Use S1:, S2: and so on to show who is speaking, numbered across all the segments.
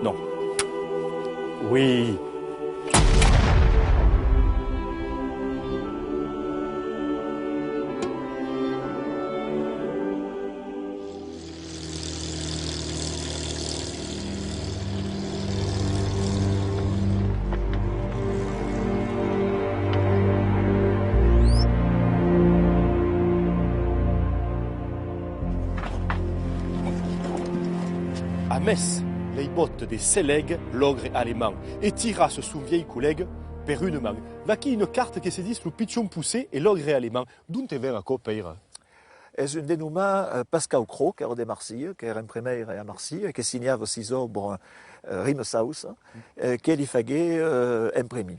S1: Non. Oui. À Metz, les bottes des Sélègues, l'ogre allemand, et tirasse son vieil collègue per une main. V'aquí une carte qui se dit le pichon poussé et l'ogre allemand. D'où te vient à copaire?
S2: És un denouement Pascal Cros, qui era de Marseille, qui era imprimé à Marseille, qui signava 6 obres Rimesaus, qui li faguait imprimé.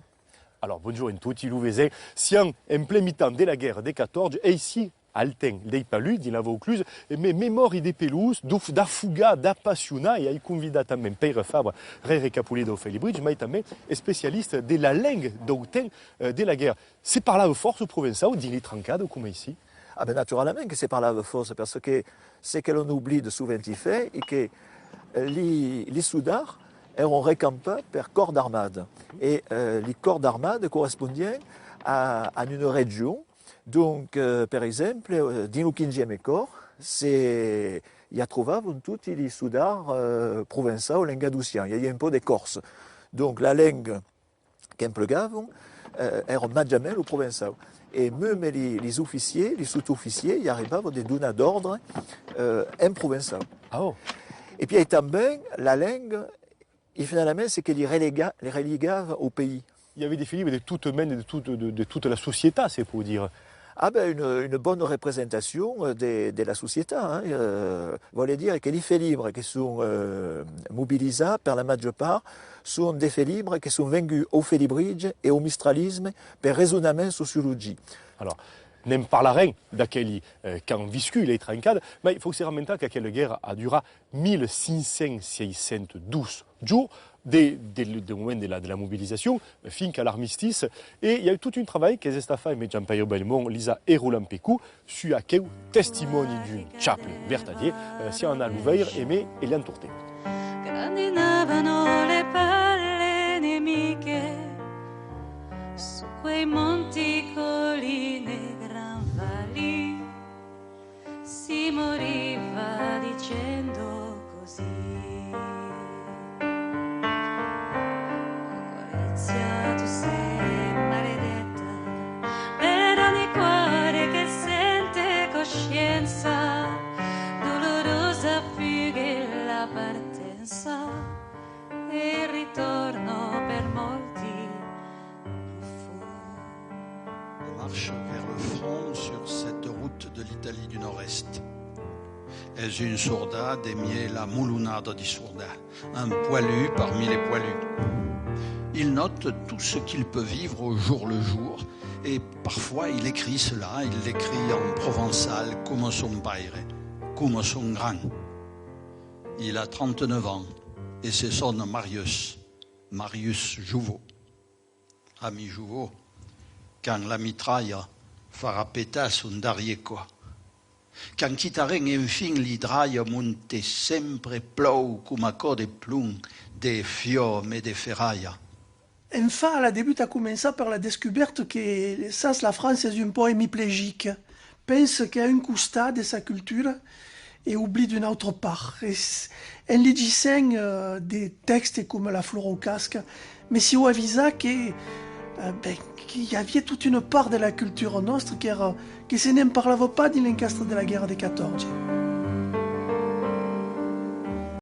S1: Alors, bonjour à tutti, l'ouvezin. Sian, en plein mi-temps de la guerre des 14, et ici, Alten, dei palud, in la Vaucluse, mais memori des pelus, da fuga, da passiona, et ai convida também Pierre Fabre, re recapulé d'Ophélie Bridge, mais também spécialiste de la langue d'Auten de la guerre. C'est par la force provençale, dit trancade, comme ici?
S2: Ah ben naturellement que c'est par la force, parce que c'est que l'on oublie de souvent fait, et que les soudars erano recampés per corps d'armade. Et les corps d'armade correspondaient à une région. Donc, par exemple, dans le 15e corps, il y a trouvé tous les soudars provençaux languedociens. Il y a un peu de Corse. Donc, la langue qu'employavam era majamel au provençal. Et même les officiers, les sous-officiers, ils arrivaient à des donner d'ordre en provençal.
S1: Oh.
S2: Et puis, também, la langue, et finalement, c'est que les relégaves au pays.
S1: Il y avait des films de toute mène de toute la société, c'est pour dire.
S2: Ah ben une bonne représentation de la société. Hein. Voulait dire que les faits libres qui sont mobilisés par la majeure part sont des faits libres qui sont venus au Félibridge et au mistralisme par raisonnement sociologie.
S1: Alors, n'aime parlerait d'aquel quand viscu il est trancade, mais il faut que se ramener qu'à quelle guerre a duré 1512 jours des moments de la mobilisation, fin qu'à l'armistice, et il y a eu tout un travail que Zestafa et Jean-Pierre Belmont, Lisa et Roland Pécou, sur à quel testimoni d'une chaple vertadier, si on a l'ouvert, aimé et l'entourté.
S3: Grandinavano le palle nemiche su quei monti, colline, gran valli, si moriva dicendo così. Gorizia, tu sei maledetta, per ogni cuore che sente coscienza, dolorosa fughe la partenza e il ritorno per molti fu.
S4: On marche vers le front sur cette route de l'Italie du Nord-Est. Est une sourda démiait la moulounade di sourda, un poilu parmi les poilus. Il note tout ce qu'il peut vivre au jour le jour, et parfois il écrit cela, il l'écrit en provençal comme son père, comme son grand. Il a 39 ans, et c'est son Marius Jouveau. Ami Jouveau, quand la mitraille fera péter son darieco, quand quittaren enfin l'idraille monte sempre plou comme à corps de plomb, des fiom et des ferrailles.
S5: Enfin, elle a débuté à commencer par la découverte que ça, la France est un peu hémiplégique. Pense qu'il y a un constat de sa culture et oublie d'une autre part. Elle lit des textes comme La fleur au casque, mais si on avisa qu'il y avait toute une part de la culture nostre qui se n'en parlait pas dans l'encastre de la guerre des 14.